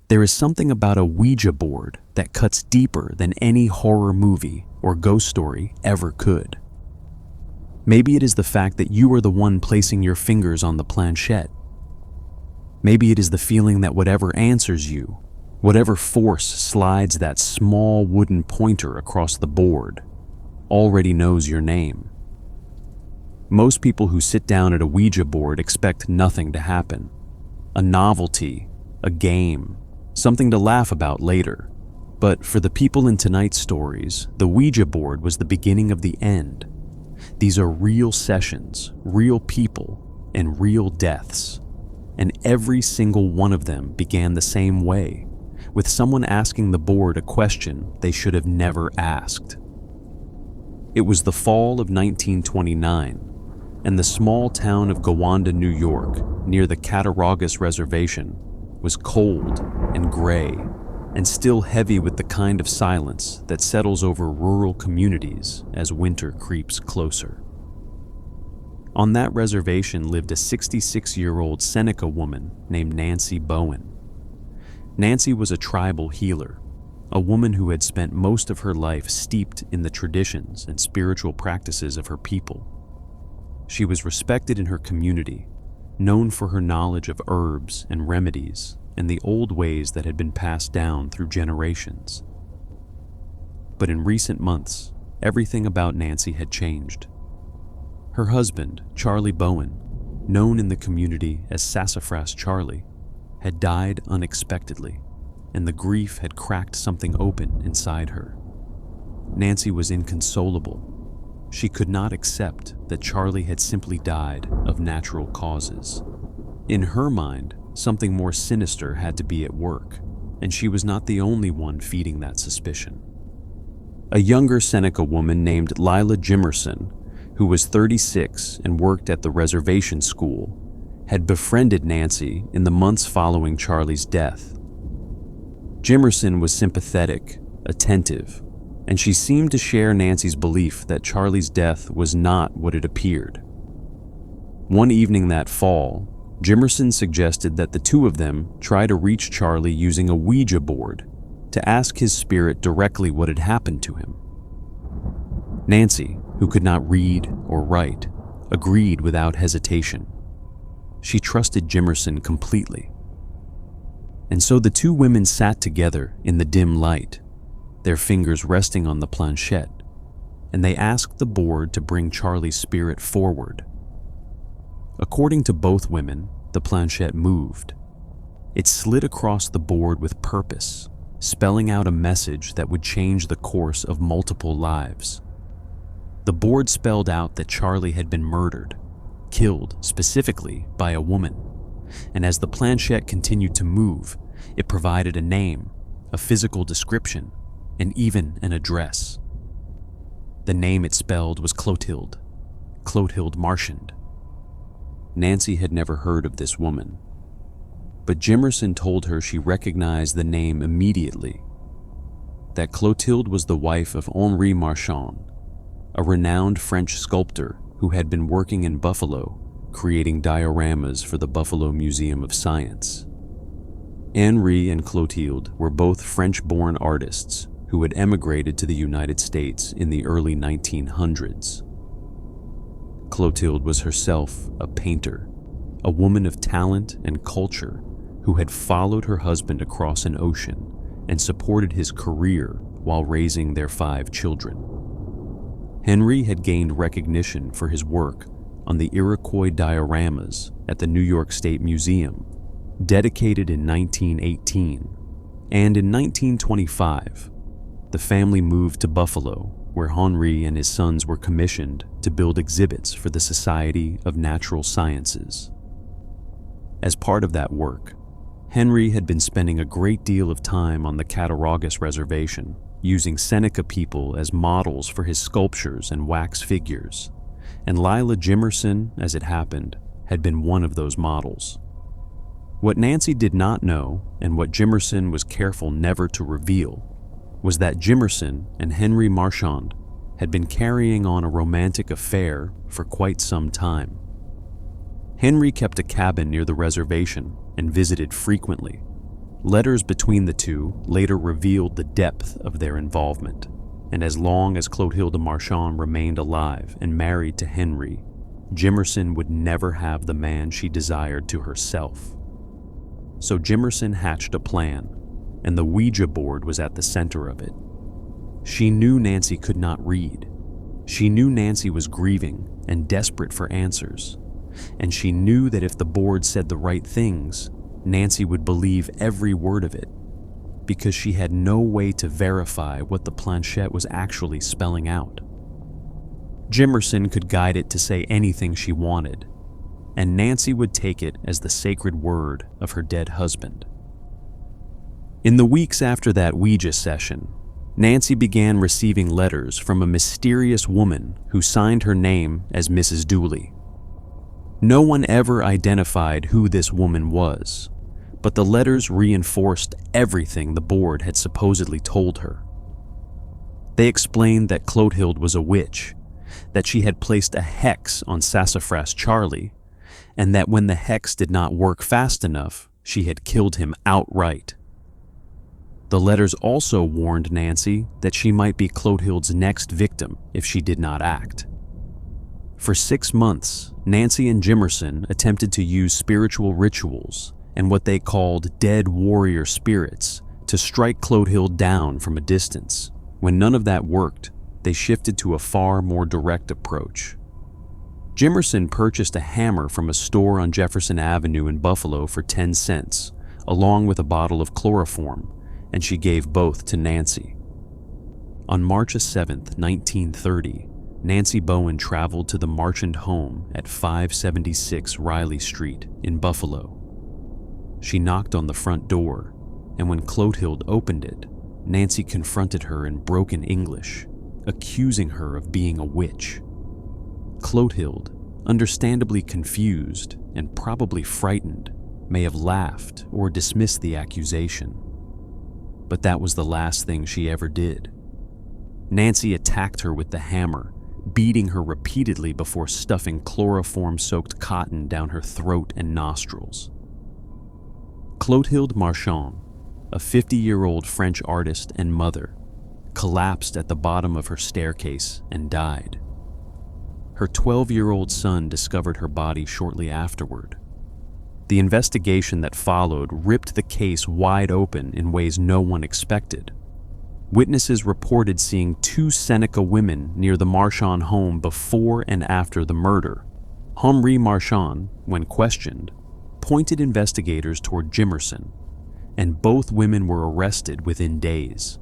There is something about a Ouija board that cuts deeper than any horror movie or ghost story ever could. Maybe it is the fact that you are the one placing your fingers on the planchette. Maybe it is the feeling that whatever answers you, whatever force slides that small wooden pointer across the board, already knows your name. Most people who sit down at a Ouija board expect nothing to happen. A novelty, a game, something to laugh about later. But for the people in tonight's stories, the Ouija board was the beginning of the end. These are real sessions, real people, and real deaths. And every single one of them began the same way, with someone asking the board a question they should have never asked. It was the fall of 1929, and the small town of Gowanda, New York, near the Cattaraugus Reservation, was cold and gray, and still heavy with the kind of silence that settles over rural communities as winter creeps closer. On that reservation lived a 66-year-old Seneca woman named Nancy Bowen. Nancy was a tribal healer, a woman who had spent most of her life steeped in the traditions and spiritual practices of her people. She was respected in her community, known for her knowledge of herbs and remedies and the old ways that had been passed down through generations. But in recent months, everything about Nancy had changed. Her husband, Charlie Bowen, known in the community as Sassafras Charlie, had died unexpectedly, and the grief had cracked something open inside her. Nancy was inconsolable. She could not accept that Charlie had simply died of natural causes. In her mind, something more sinister had to be at work, and she was not the only one feeding that suspicion. A younger Seneca woman named Lila Jimerson, who was 36 and worked at the reservation school, had befriended Nancy in the months following Charlie's death. Jimerson was sympathetic, attentive, and she seemed to share Nancy's belief that Charlie's death was not what it appeared. One evening that fall, Jimerson suggested that the two of them try to reach Charlie using a Ouija board to ask his spirit directly what had happened to him. Nancy, who could not read or write, agreed without hesitation. She trusted Jimerson completely. And so the two women sat together in the dim light, their fingers resting on the planchette, and they asked the board to bring Charlie's spirit forward. According to both women, the planchette moved. It slid across the board with purpose, spelling out a message that would change the course of multiple lives. The board spelled out that Charlie had been murdered, killed specifically by a woman, and as the planchette continued to move, it provided a name, a physical description, and even an address. The name it spelled was Clotilde Marchand. Nancy had never heard of this woman, but Jimerson told her she recognized the name immediately, that Clotilde was the wife of Henri Marchand, a renowned French sculptor who had been working in Buffalo, creating dioramas for the Buffalo Museum of Science. Henri and Clotilde were both French-born artists who had emigrated to the United States in the early 1900s. Clotilde was herself a painter, a woman of talent and culture who had followed her husband across an ocean and supported his career while raising their 5 children. Henri had gained recognition for his work on the Iroquois dioramas at the New York State Museum, dedicated in 1918, and in 1925, the family moved to Buffalo, where Henri and his sons were commissioned to build exhibits for the Society of Natural Sciences. As part of that work, Henri had been spending a great deal of time on the Cattaraugus Reservation, using Seneca people as models for his sculptures and wax figures, and Lila Jimerson, as it happened, had been one of those models. What Nancy did not know, and what Jimerson was careful never to reveal, was that Jimerson and Henri Marchand had been carrying on a romantic affair for quite some time. Henri kept a cabin near the reservation and visited frequently, Letters between the two later revealed the depth of their involvement, and as long as Clotilde Marchand remained alive and married to Henry, Jimerson would never have the man she desired to herself. So Jimerson hatched a plan, and the Ouija board was at the center of it. She knew Nancy could not read. She knew Nancy was grieving and desperate for answers, and she knew that if the board said the right things, Nancy would believe every word of it, because she had no way to verify what the planchette was actually spelling out. Jimerson could guide it to say anything she wanted, and Nancy would take it as the sacred word of her dead husband. In the weeks after that Ouija session, Nancy began receiving letters from a mysterious woman who signed her name as Mrs. Dooley. No one ever identified who this woman was, but the letters reinforced everything the board had supposedly told her. They explained that Clotilde was a witch, that she had placed a hex on Sassafras Charlie, and that when the hex did not work fast enough, she had killed him outright. The letters also warned Nancy that she might be Clotilde's next victim if she did not act. For 6 months, Nancy and Jimerson attempted to use spiritual rituals and what they called dead warrior spirits to strike Clotilde down from a distance. When none of that worked, they shifted to a far more direct approach. Jimerson purchased a hammer from a store on Jefferson Avenue in Buffalo for 10 cents, along with a bottle of chloroform, and she gave both to Nancy. On March 7, 1930, Nancy Bowen traveled to the Marchand home at 576 Riley Street in Buffalo. She knocked on the front door, and when Clotilde opened it, Nancy confronted her in broken English, accusing her of being a witch. Clotilde, understandably confused and probably frightened, may have laughed or dismissed the accusation. But that was the last thing she ever did. Nancy attacked her with the hammer, beating her repeatedly before stuffing chloroform-soaked cotton down her throat and nostrils. Clotilde Marchand, a 50-year-old French artist and mother, collapsed at the bottom of her staircase and died. Her 12-year-old son discovered her body shortly afterward. The investigation that followed ripped the case wide open in ways no one expected. Witnesses reported seeing 2 Seneca women near the Marchand home before and after the murder. Henri Marchand, when questioned, pointed investigators toward Jimerson, and both women were arrested within days.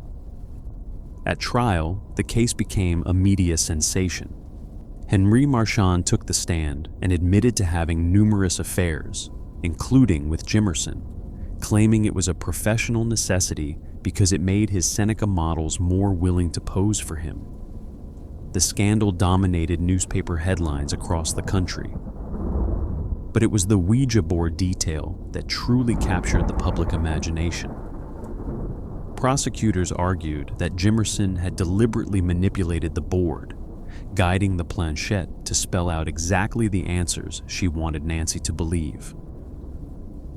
At trial, the case became a media sensation. Henri Marchand took the stand and admitted to having numerous affairs, including with Jimerson, claiming it was a professional necessity because it made his Seneca models more willing to pose for him. The scandal dominated newspaper headlines across the country. But it was the Ouija board detail that truly captured the public imagination. Prosecutors argued that Jimerson had deliberately manipulated the board, guiding the planchette to spell out exactly the answers she wanted Nancy to believe.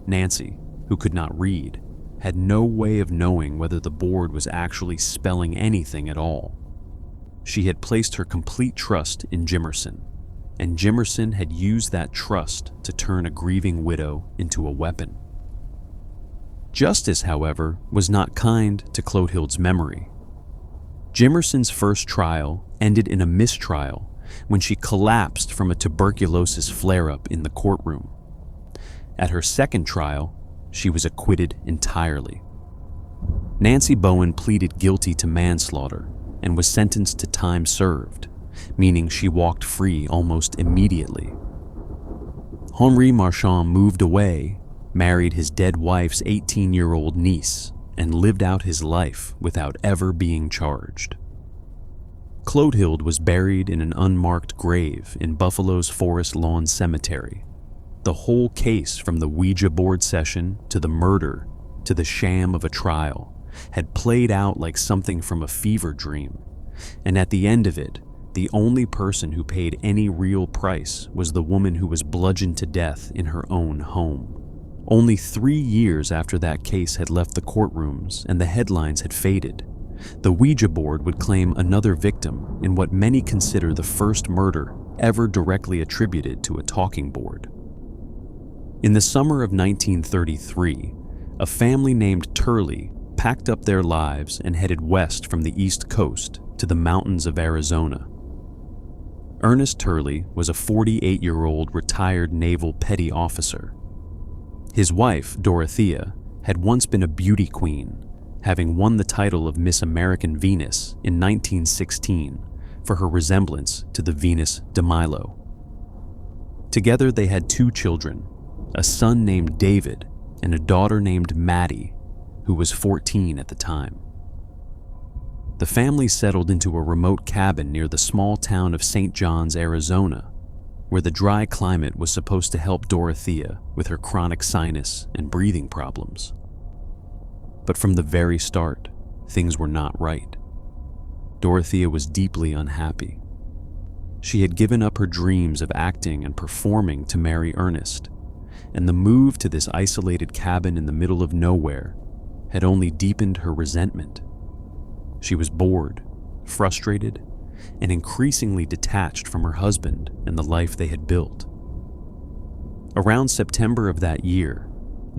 Nancy, who could not read, had no way of knowing whether the board was actually spelling anything at all. She had placed her complete trust in Jimerson, and Jimerson had used that trust to turn a grieving widow into a weapon. Justice, however, was not kind to Clotilde's memory. Jimerson's first trial ended in a mistrial when she collapsed from a tuberculosis flare-up in the courtroom. At her second trial, she was acquitted entirely. Nancy Bowen pleaded guilty to manslaughter and was sentenced to time served, meaning she walked free almost immediately. Henri Marchand moved away, married his dead wife's 18-year-old niece, and lived out his life without ever being charged. Clotilde was buried in an unmarked grave in Buffalo's Forest Lawn Cemetery. The whole case, from the Ouija board session to the murder to the sham of a trial, had played out like something from a fever dream, and at the end of it, the only person who paid any real price was the woman who was bludgeoned to death in her own home. Only 3 years after that case had left the courtrooms and the headlines had faded, the Ouija board would claim another victim in what many consider the first murder ever directly attributed to a talking board. In the summer of 1933, a family named Turley packed up their lives and headed west from the East Coast to the mountains of Arizona. Ernest Turley was a 48-year-old retired naval petty officer. His wife, Dorothea, had once been a beauty queen, having won the title of Miss American Venus in 1916 for her resemblance to the Venus de Milo. Together they had 2 children, a son named David and a daughter named Maddie, who was 14 at the time. The family settled into a remote cabin near the small town of St. John's, Arizona, where the dry climate was supposed to help Dorothea with her chronic sinus and breathing problems. But from the very start, things were not right. Dorothea was deeply unhappy. She had given up her dreams of acting and performing to marry Ernest, and the move to this isolated cabin in the middle of nowhere had only deepened her resentment. She was bored, frustrated, and increasingly detached from her husband and the life they had built. Around September of that year,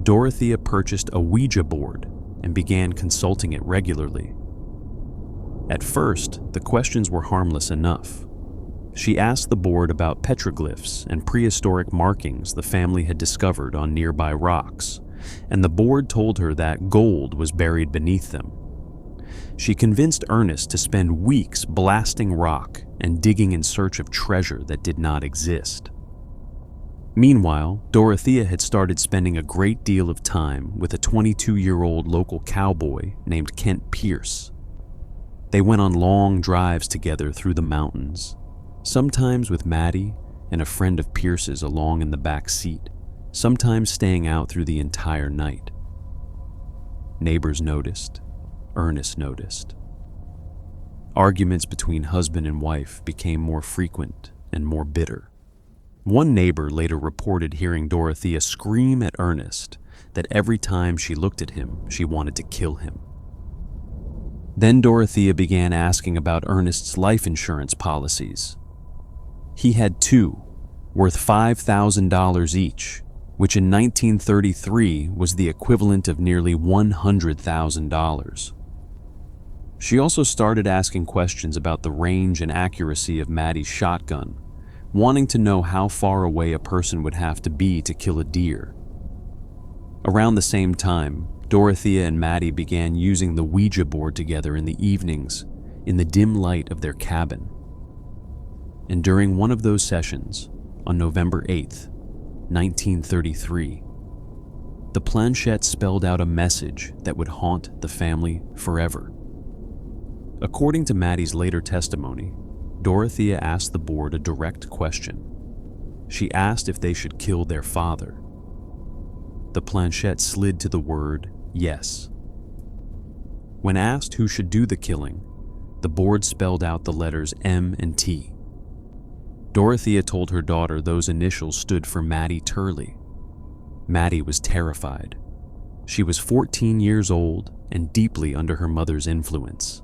Dorothea purchased a Ouija board and began consulting it regularly. At first, the questions were harmless enough. She asked the board about petroglyphs and prehistoric markings the family had discovered on nearby rocks, and the board told her that gold was buried beneath them. She convinced Ernest to spend weeks blasting rock and digging in search of treasure that did not exist. Meanwhile, Dorothea had started spending a great deal of time with a 22-year-old local cowboy named Kent Pierce. They went on long drives together through the mountains, sometimes with Maddie and a friend of Pierce's along in the back seat, sometimes staying out through the entire night. Neighbors noticed. Ernest noticed. Arguments between husband and wife became more frequent and more bitter. One neighbor later reported hearing Dorothea scream at Ernest that every time she looked at him, she wanted to kill him. Then Dorothea began asking about Ernest's life insurance policies. He had 2, worth $5,000 each, which in 1933 was the equivalent of nearly $100,000. She also started asking questions about the range and accuracy of Maddie's shotgun, wanting to know how far away a person would have to be to kill a deer. Around the same time, Dorothea and Maddie began using the Ouija board together in the evenings, in the dim light of their cabin. And during one of those sessions, on November 8th, 1933, the planchette spelled out a message that would haunt the family forever. According to Maddie's later testimony, Dorothea asked the board a direct question. She asked if they should kill their father. The planchette slid to the word yes. When asked who should do the killing, the board spelled out the letters M and T. Dorothea told her daughter those initials stood for Maddie Turley. Maddie was terrified. She was 14 years old and deeply under her mother's influence.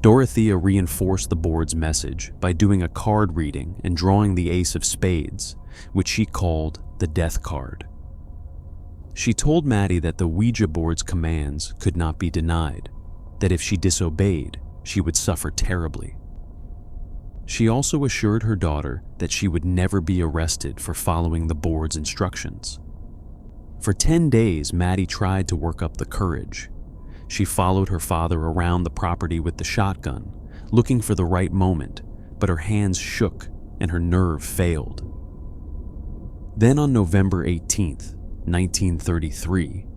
Dorothea reinforced the board's message by doing a card reading and drawing the Ace of Spades, which she called the Death card. She told Maddie that the Ouija board's commands could not be denied, that if she disobeyed, she would suffer terribly. She also assured her daughter that she would never be arrested for following the board's instructions. For 10 days, Maddie tried to work up the courage. She followed her father around the property with the shotgun, looking for the right moment, but her hands shook and her nerve failed. Then on November 18th, 1933,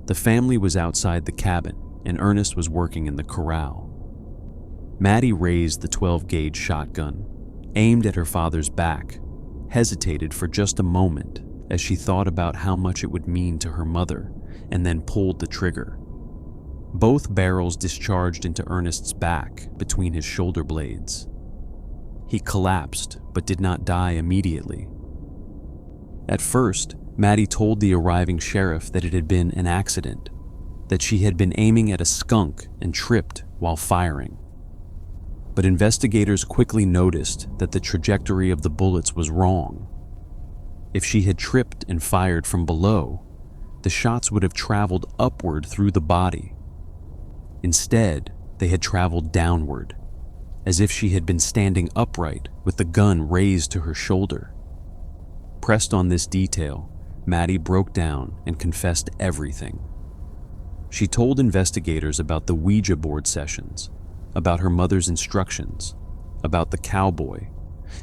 the family was outside the cabin and Ernest was working in the corral. Maddie raised the 12-gauge shotgun, aimed at her father's back, hesitated for just a moment as she thought about how much it would mean to her mother, and then pulled the trigger. Both barrels discharged into Ernest's back between his shoulder blades. He collapsed but did not die immediately. At first, Maddie told the arriving sheriff that it had been an accident, that she had been aiming at a skunk and tripped while firing. But investigators quickly noticed that the trajectory of the bullets was wrong. If she had tripped and fired from below, the shots would have traveled upward through the body. Instead, they had traveled downward, as if she had been standing upright with the gun raised to her shoulder. Pressed on this detail, Maddie broke down and confessed everything. She told investigators about the Ouija board sessions, about her mother's instructions, about the cowboy,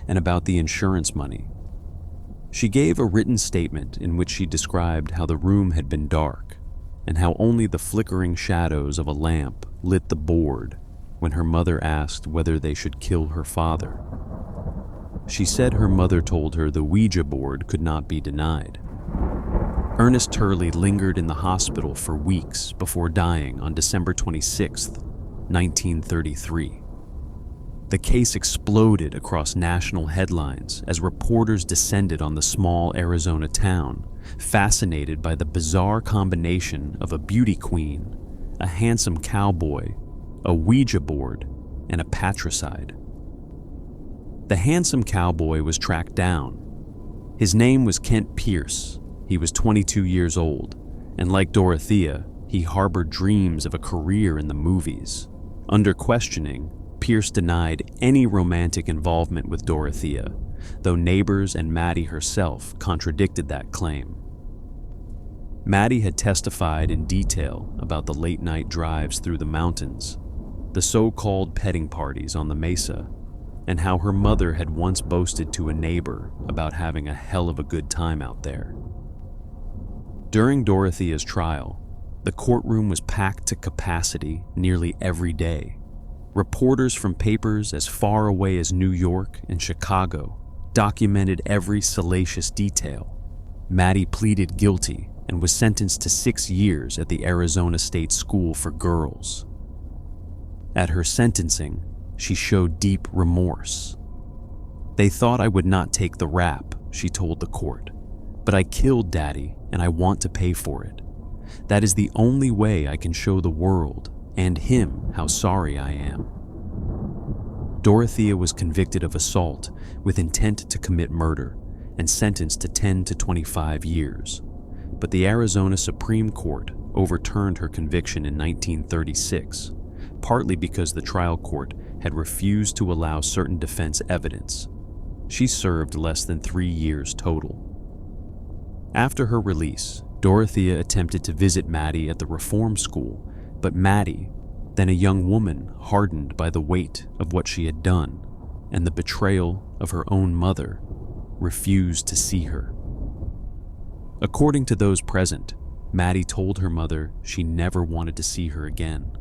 and about the insurance money. She gave a written statement in which she described how the room had been dark and how only the flickering shadows of a lamp lit the board when her mother asked whether they should kill her father. She said her mother told her the Ouija board could not be denied. Ernest Turley lingered in the hospital for weeks before dying on December 26, 1933. The case exploded across national headlines as reporters descended on the small Arizona town, fascinated by the bizarre combination of a beauty queen, a handsome cowboy, a Ouija board, and a patricide. The handsome cowboy was tracked down. His name was Kent Pierce. He was 22 years old, and like Dorothea, he harbored dreams of a career in the movies. Under questioning, Pierce denied any romantic involvement with Dorothea, though neighbors and Maddie herself contradicted that claim. Maddie had testified in detail about the late-night drives through the mountains, the so-called petting parties on the mesa, and how her mother had once boasted to a neighbor about having a hell of a good time out there. During Dorothea's trial, the courtroom was packed to capacity nearly every day. Reporters from papers as far away as New York and Chicago documented every salacious detail. Maddie pleaded guilty and was sentenced to 6 years at the Arizona State School for Girls. At her sentencing, she showed deep remorse. "They thought I would not take the rap," she told the court, "but I killed Daddy and I want to pay for it. That is the only way I can show the world and him how sorry I am." Dorothea was convicted of assault with intent to commit murder and sentenced to 10 to 25 years. But the Arizona Supreme Court overturned her conviction in 1936, partly because the trial court had refused to allow certain defense evidence. She served less than 3 years total. After her release, Dorothea attempted to visit Maddie at the reform school, but Maddie, then a young woman hardened by the weight of what she had done and the betrayal of her own mother, refused to see her. According to those present, Maddie told her mother she never wanted to see her again.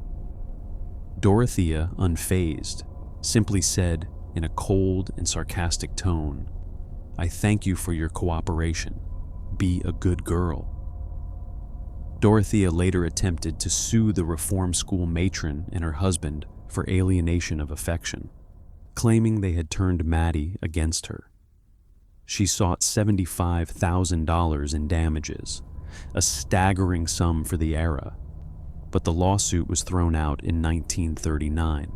Dorothea, unfazed, simply said in a cold and sarcastic tone, "I thank you for your cooperation. Be a good girl." Dorothea later attempted to sue the reform school matron and her husband for alienation of affection, claiming they had turned Maddie against her. She sought $75,000 in damages, a staggering sum for the era, but the lawsuit was thrown out in 1939.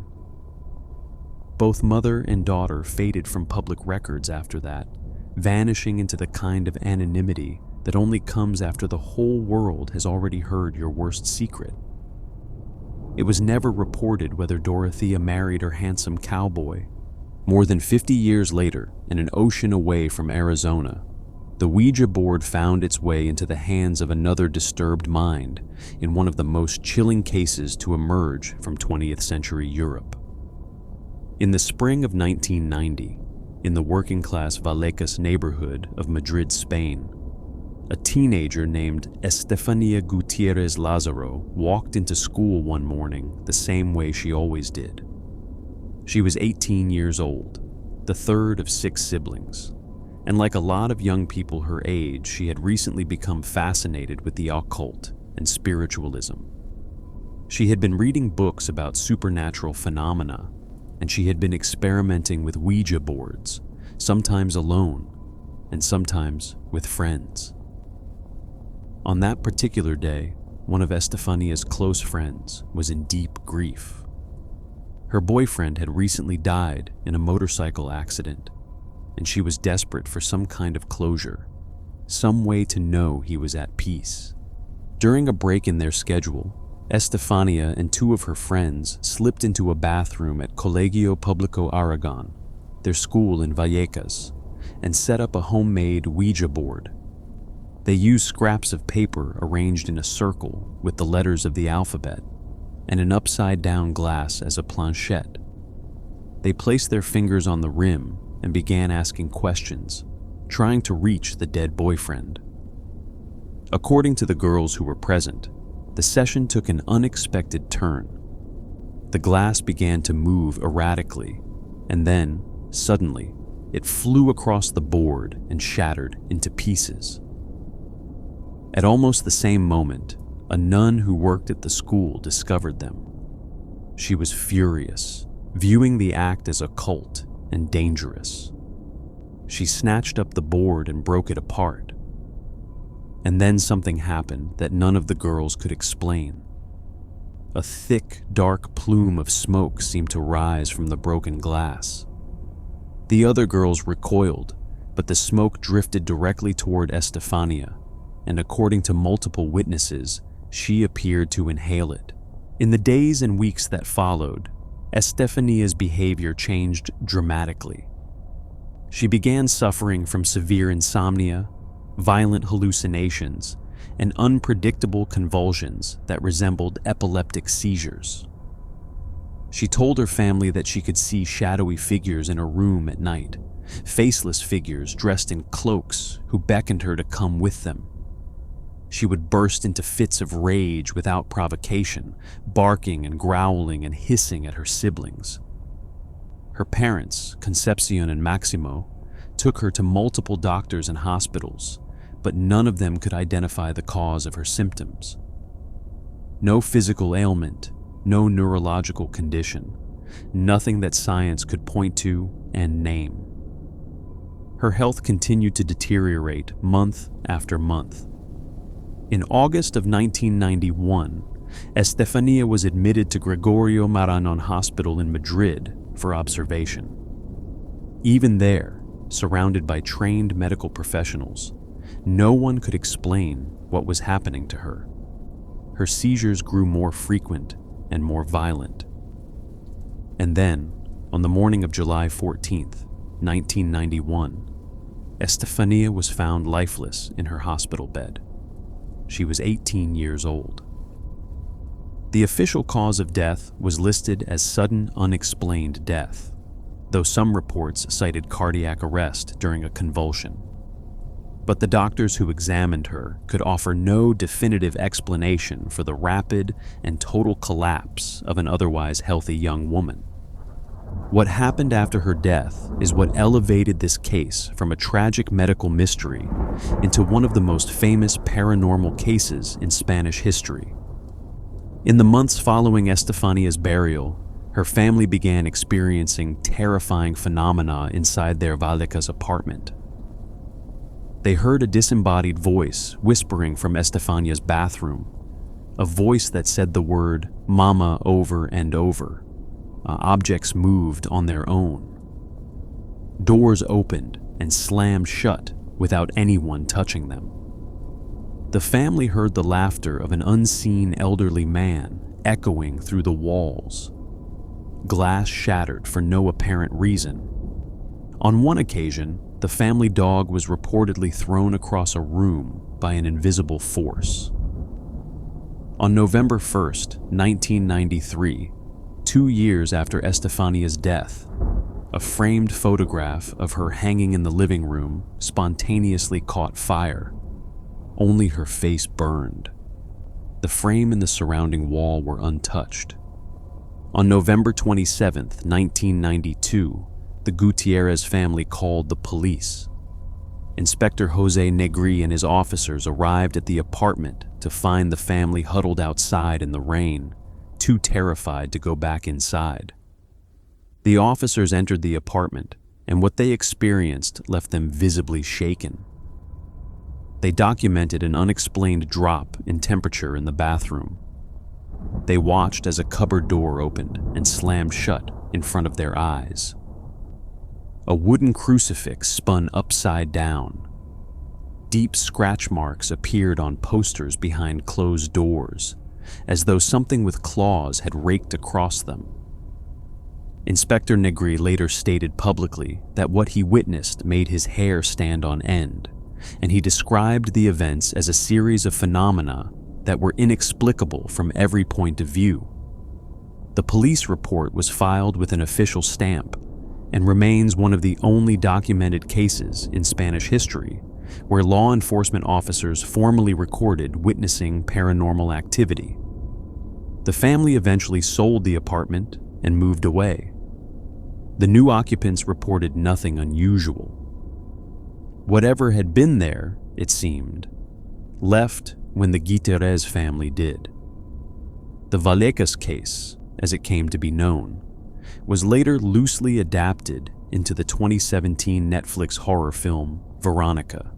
Both mother and daughter faded from public records after that, vanishing into the kind of anonymity that only comes after the whole world has already heard your worst secret. It was never reported whether Dorothea married her handsome cowboy. More than 50 years later, in an ocean away from Arizona, the Ouija board found its way into the hands of another disturbed mind in one of the most chilling cases to emerge from 20th century Europe. In the spring of 1990, in the working-class Vallecas neighborhood of Madrid, Spain, a teenager named Estefania Gutierrez Lazaro walked into school one morning the same way she always did. She was 18 years old, the third of 6 siblings, and like a lot of young people her age, she had recently become fascinated with the occult and spiritualism. She had been reading books about supernatural phenomena, and she had been experimenting with Ouija boards, sometimes alone and sometimes with friends. On that particular day, one of Estefania's close friends was in deep grief. Her boyfriend had recently died in a motorcycle accident, and she was desperate for some kind of closure, some way to know he was at peace. During a break in their schedule, Estefania and two of her friends slipped into a bathroom at Colegio Público Aragon, their school in Vallecas, and set up a homemade Ouija board. They used scraps of paper arranged in a circle with the letters of the alphabet and an upside-down glass as a planchette. They placed their fingers on the rim and began asking questions, trying to reach the dead boyfriend. According to the girls who were present, the session took an unexpected turn. The glass began to move erratically, and then, suddenly, it flew across the board and shattered into pieces. At almost the same moment, a nun who worked at the school discovered them. She was furious, viewing the act as occult and dangerous. She snatched up the board and broke it apart. And then something happened that none of the girls could explain. A thick, dark plume of smoke seemed to rise from the broken glass. The other girls recoiled, but the smoke drifted directly toward Estefania, and according to multiple witnesses, she appeared to inhale it. In the days and weeks that followed, Estefania's behavior changed dramatically. She began suffering from severe insomnia, violent hallucinations, and unpredictable convulsions that resembled epileptic seizures. She told her family that she could see shadowy figures in her room at night, faceless figures dressed in cloaks who beckoned her to come with them. She would burst into fits of rage without provocation, barking and growling and hissing at her siblings. Her parents, Concepcion and Maximo, took her to multiple doctors and hospitals, but none of them could identify the cause of her symptoms. No physical ailment, no neurological condition, nothing that science could point to and name. Her health continued to deteriorate month after month. In August of 1991, Estefania was admitted to Gregorio Marañón Hospital in Madrid for observation. Even there, surrounded by trained medical professionals, no one could explain what was happening to her. Her seizures grew more frequent and more violent. And then, on the morning of July 14th, 1991, Estefania was found lifeless in her hospital bed. She was 18 years old. The official cause of death was listed as sudden unexplained death, though some reports cited cardiac arrest during a convulsion. But the doctors who examined her could offer no definitive explanation for the rapid and total collapse of an otherwise healthy young woman. What happened after her death is what elevated this case from a tragic medical mystery into one of the most famous paranormal cases in Spanish history. In the months following Estefania's burial, her family began experiencing terrifying phenomena inside their Vallecas apartment. They heard a disembodied voice whispering from Estefania's bathroom, a voice that said the word "mama" over and over. Objects moved on their own. Doors opened and slammed shut without anyone touching them. The family heard the laughter of an unseen elderly man echoing through the walls. Glass shattered for no apparent reason. On one occasion, the family dog was reportedly thrown across a room by an invisible force. On November 1st, 1993, 2 years after Estefania's death, a framed photograph of her hanging in the living room spontaneously caught fire. Only her face burned. The frame and the surrounding wall were untouched. On November 27, 1992, the Gutierrez family called the police. Inspector Jose Negri and his officers arrived at the apartment to find the family huddled outside in the rain, too terrified to go back inside. The officers entered the apartment, and what they experienced left them visibly shaken. they documented an unexplained drop in temperature in the bathroom. They watched as a cupboard door opened and slammed shut in front of their eyes. A wooden crucifix spun upside down. Deep scratch marks appeared on posters behind closed doors, as though something with claws had raked across them. Inspector Negri later stated publicly that what he witnessed made his hair stand on end, and he described the events as a series of phenomena that were inexplicable from every point of view. The police report was filed with an official stamp and remains one of the only documented cases in Spanish history where law enforcement officers formally recorded witnessing paranormal activity. The family eventually sold the apartment and moved away. The new occupants reported nothing unusual. Whatever had been there, it seemed, left when the Gutierrez family did. The Vallecas case, as it came to be known, was later loosely adapted into the 2017 Netflix horror film Veronica.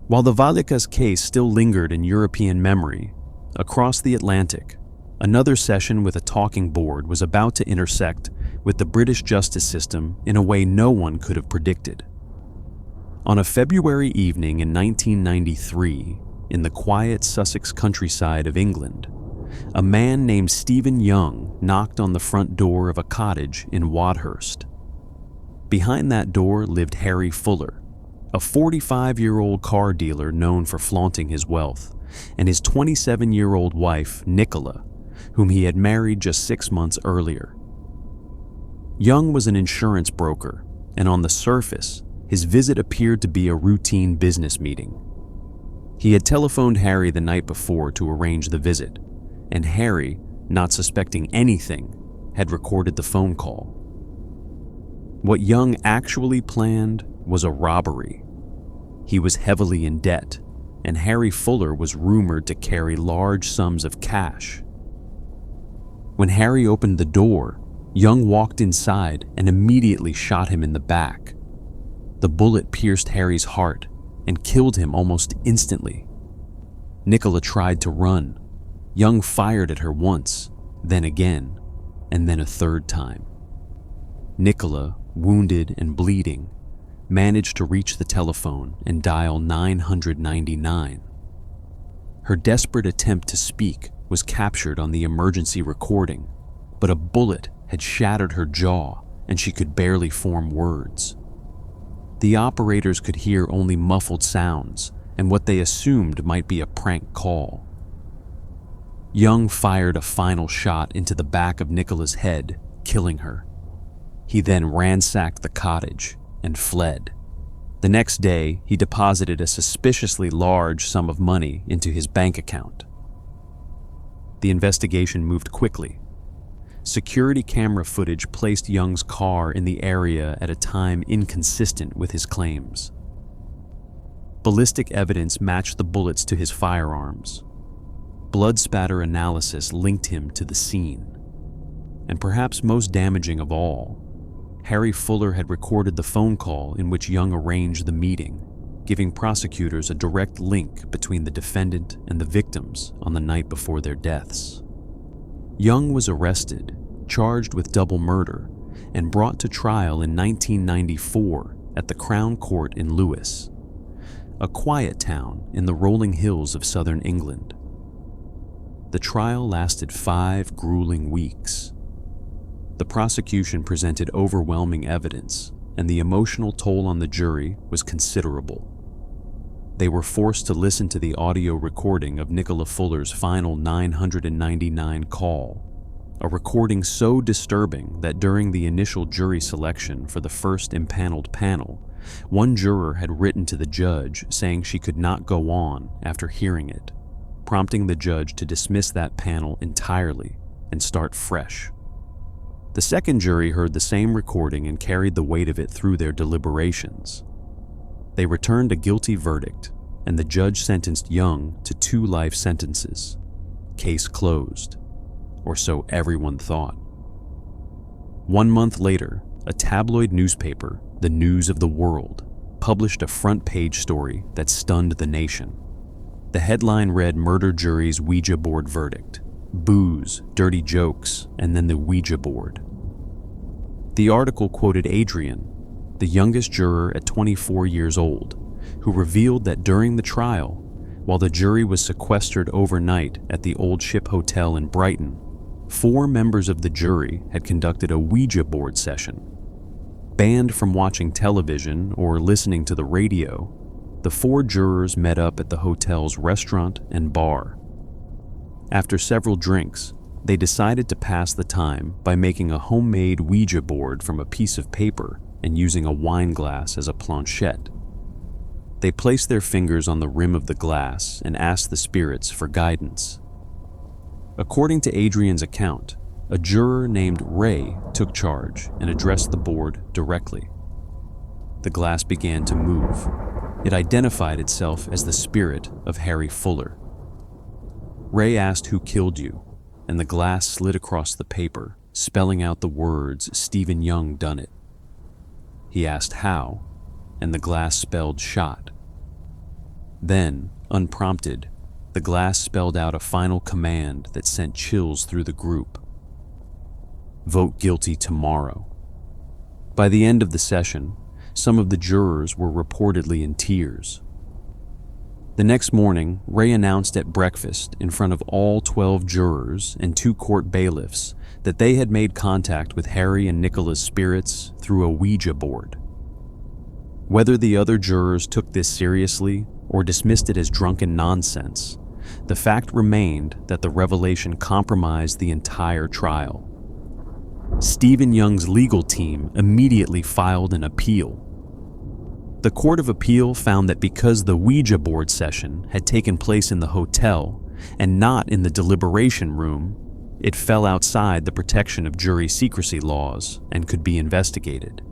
While the Vallecas case still lingered in European memory, across the Atlantic, another session with a talking board was about to intersect with the British justice system in a way no one could have predicted. On a February evening in 1993, in the quiet Sussex countryside of England, a man named Stephen Young knocked on the front door of a cottage in Wadhurst. Behind that door lived Harry Fuller, a 45-year-old car dealer known for flaunting his wealth, and his 27-year-old wife, Nicola, whom he had married just 6 months earlier. Young was an insurance broker, and on the surface, his visit appeared to be a routine business meeting. He had telephoned Harry the night before to arrange the visit, and Harry, not suspecting anything, had recorded the phone call. What Young actually planned was a robbery. He was heavily in debt, and Harry Fuller was rumored to carry large sums of cash. When Harry opened the door, Young walked inside and immediately shot him in the back. The bullet pierced Harry's heart and killed him almost instantly. Nicola tried to run. Young fired at her once, then again, and then a third time. Nicola, wounded and bleeding, managed to reach the telephone and dial 999. Her desperate attempt to speak was captured on the emergency recording, but a bullet had shattered her jaw and she could barely form words. The operators could hear only muffled sounds and what they assumed might be a prank call. Young fired a final shot into the back of Nicola's head, killing her. He then ransacked the cottage and fled. The next day, he deposited a suspiciously large sum of money into his bank account. The investigation moved quickly. Security camera footage placed Young's car in the area at a time inconsistent with his claims. Ballistic evidence matched the bullets to his firearms. Blood spatter analysis linked him to the scene. And perhaps most damaging of all, Harry Fuller had recorded the phone call in which Young arranged the meeting, giving prosecutors a direct link between the defendant and the victims on the night before their deaths. Young was arrested, charged with double murder, and brought to trial in 1994 at the Crown Court in Lewes, a quiet town in the rolling hills of southern England. The trial lasted 5 grueling weeks. The prosecution presented overwhelming evidence, and the emotional toll on the jury was considerable. They were forced to listen to the audio recording of Nicola Fuller's final 999 call, a recording so disturbing that during the initial jury selection for the first impaneled panel, one juror had written to the judge saying she could not go on after hearing it, prompting the judge to dismiss that panel entirely and start fresh. The second jury heard the same recording and carried the weight of it through their deliberations. They returned a guilty verdict, and the judge sentenced Young to 2 life sentences. Case closed, or so everyone thought. 1 month later, a tabloid newspaper, The News of the World, published a front-page story that stunned the nation. The headline read, "Murder Jury's Ouija Board Verdict. Booze, dirty jokes, and then the Ouija board." The article quoted Adrian, the youngest juror at 24 years old, who revealed that during the trial, while the jury was sequestered overnight at the Old Ship Hotel in Brighton, 4 members of the jury had conducted a Ouija board session. Banned from watching television or listening to the radio, the 4 jurors met up at the hotel's restaurant and bar. After several drinks, they decided to pass the time by making a homemade Ouija board from a piece of paper and using a wine glass as a planchette. They placed their fingers on the rim of the glass and asked the spirits for guidance. According to Adrian's account, a juror named Ray took charge and addressed the board directly. The glass began to move. It identified itself as the spirit of Harry Fuller. Ray asked who killed you, and the glass slid across the paper, spelling out the words "Stephen Young done it." He asked how, and the glass spelled "shot." Then, unprompted, the glass spelled out a final command that sent chills through the group. "Vote guilty tomorrow." By the end of the session, some of the jurors were reportedly in tears. The next morning, Ray announced at breakfast in front of all 12 jurors and 2 court bailiffs that they had made contact with Harry and Nicola's spirits through a Ouija board. Whether the other jurors took this seriously or dismissed it as drunken nonsense, the fact remained that the revelation compromised the entire trial. Stephen Young's legal team immediately filed an appeal. The Court of Appeal found that because the Ouija board session had taken place in the hotel and not in the deliberation room, it fell outside the protection of jury secrecy laws and could be investigated.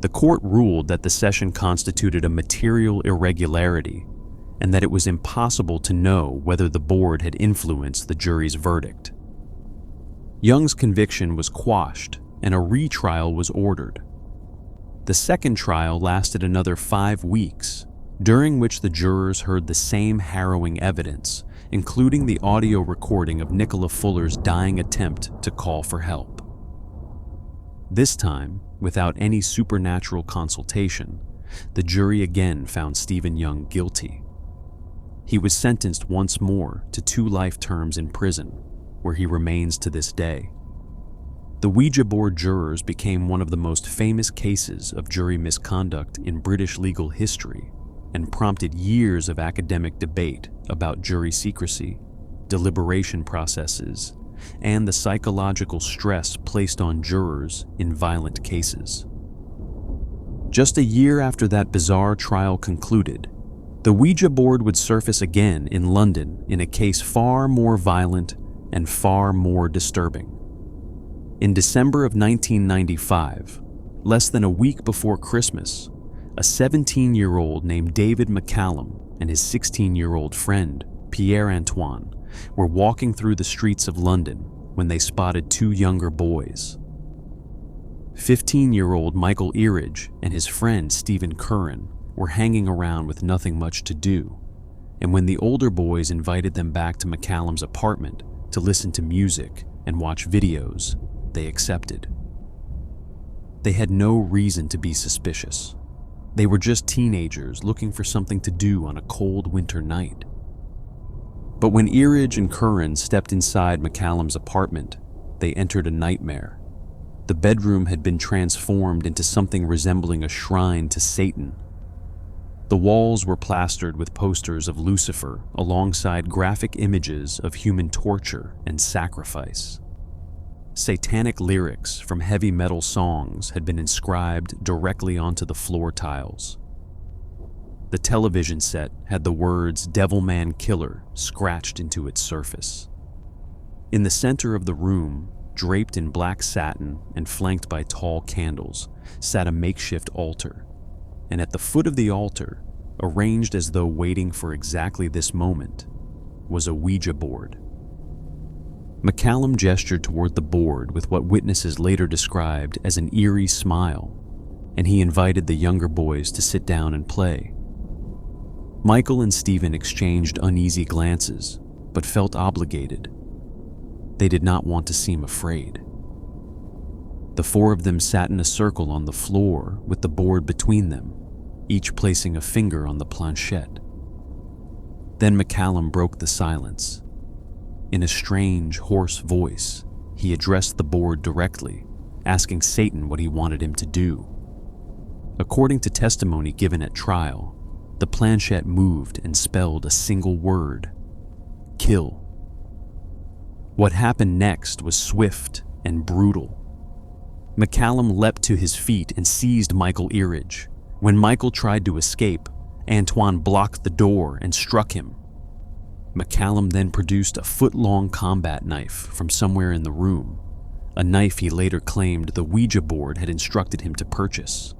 The court ruled that the session constituted a material irregularity and that it was impossible to know whether the board had influenced the jury's verdict. Young's conviction was quashed and a retrial was ordered. The second trial lasted another 5 weeks, during which the jurors heard the same harrowing evidence, including the audio recording of Nicola Fuller's dying attempt to call for help. This time, without any supernatural consultation, the jury again found Stephen Young guilty. He was sentenced once more to 2 life terms in prison, where he remains to this day. The Ouija board jurors became one of the most famous cases of jury misconduct in British legal history and prompted years of academic debate about jury secrecy, deliberation processes, and the psychological stress placed on jurors in violent cases. Just a year after that bizarre trial concluded, the Ouija board would surface again in London in a case far more violent and far more disturbing. In December of 1995, less than a week before Christmas, a 17-year-old named David McCallum and his 16-year-old friend, Pierre-Antoine, were walking through the streets of London when they spotted 2 younger boys. 15-year-old Michael Eridge and his friend Stephen Curran were hanging around with nothing much to do, and when the older boys invited them back to McCallum's apartment to listen to music and watch videos, they accepted. They had no reason to be suspicious. They were just teenagers looking for something to do on a cold winter night. But when Eridge and Curran stepped inside McCallum's apartment, they entered a nightmare. The bedroom had been transformed into something resembling a shrine to Satan. The walls were plastered with posters of Lucifer alongside graphic images of human torture and sacrifice. Satanic lyrics from heavy metal songs had been inscribed directly onto the floor tiles. The television set had the words "Devilman Killer" scratched into its surface. In the center of the room, draped in black satin and flanked by tall candles, sat a makeshift altar, and at the foot of the altar, arranged as though waiting for exactly this moment, was a Ouija board. McCallum gestured toward the board with what witnesses later described as an eerie smile, and he invited the younger boys to sit down and play. Michael and Stephen exchanged uneasy glances, but felt obligated. They did not want to seem afraid. The four of them sat in a circle on the floor with the board between them, each placing a finger on the planchette. Then McCallum broke the silence. In a strange, hoarse voice, he addressed the board directly, asking Satan what he wanted him to do. According to testimony given at trial, the planchette moved and spelled a single word: kill. What happened next was swift and brutal. McCallum leapt to his feet and seized Michael Eridge. When Michael tried to escape, Antoine blocked the door and struck him. McCallum then produced a foot-long combat knife from somewhere in the room, a knife he later claimed the Ouija board had instructed him to purchase,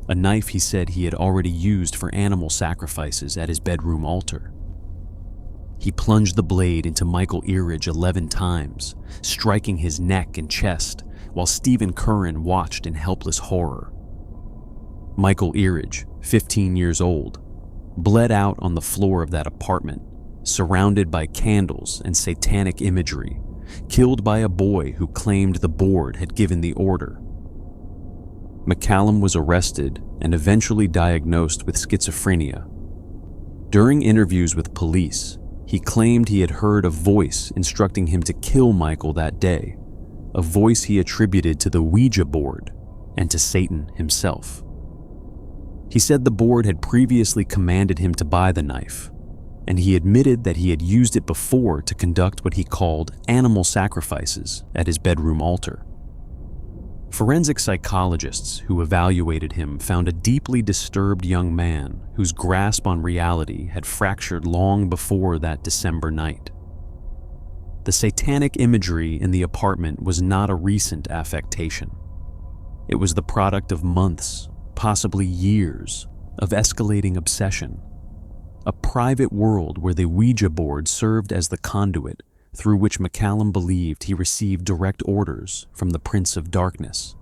a knife he said he had already used for animal sacrifices at his bedroom altar. He plunged the blade into Michael Eridge 11 times, striking his neck and chest, while Stephen Curran watched in helpless horror. Michael Eridge, 15 years old, bled out on the floor of that apartment, surrounded by candles and satanic imagery, killed by a boy who claimed the board had given the order. McCallum was arrested and eventually diagnosed with schizophrenia. During interviews with police, he claimed he had heard a voice instructing him to kill Michael that day, a voice he attributed to the Ouija board and to Satan himself. He said the board had previously commanded him to buy the knife, and he admitted that he had used it before to conduct what he called animal sacrifices at his bedroom altar. Forensic psychologists who evaluated him found a deeply disturbed young man whose grasp on reality had fractured long before that December night. The satanic imagery in the apartment was not a recent affectation. It was the product of months, possibly years, of escalating obsession. A private world where the Ouija board served as the conduit through which McCallum believed he received direct orders from the Prince of Darkness.